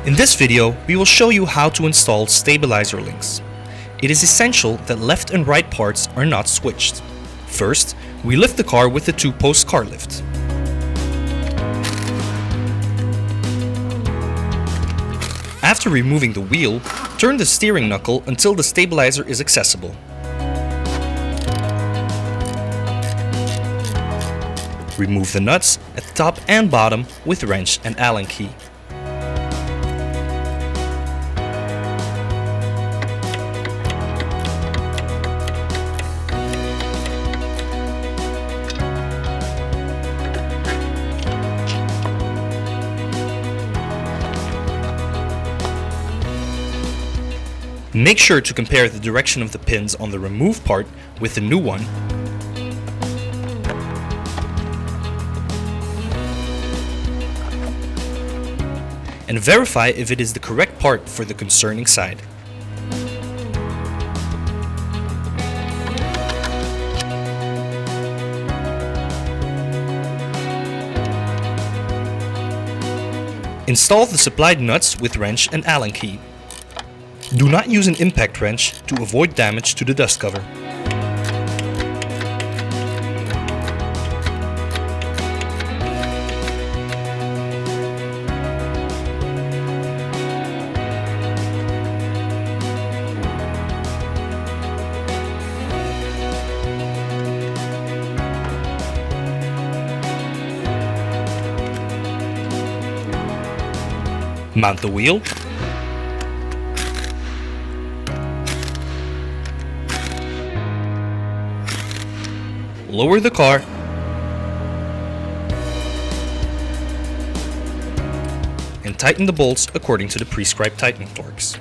In this video, we will show you how to install stabilizer links. It is essential that left and right parts are not switched. First, we lift the car with the 2-post car lift. After removing the wheel, turn the steering knuckle until the stabilizer is accessible. Remove the nuts at the top and bottom with wrench and Allen key. Make sure to compare the direction of the pins on the removed part with the new one. And verify if it is the correct part for the concerning side. Install the supplied nuts with wrench and Allen key. Do not use an impact wrench to avoid damage to the dust cover. Mount the wheel. Lower the car. And tighten the bolts according to the prescribed tightening torques.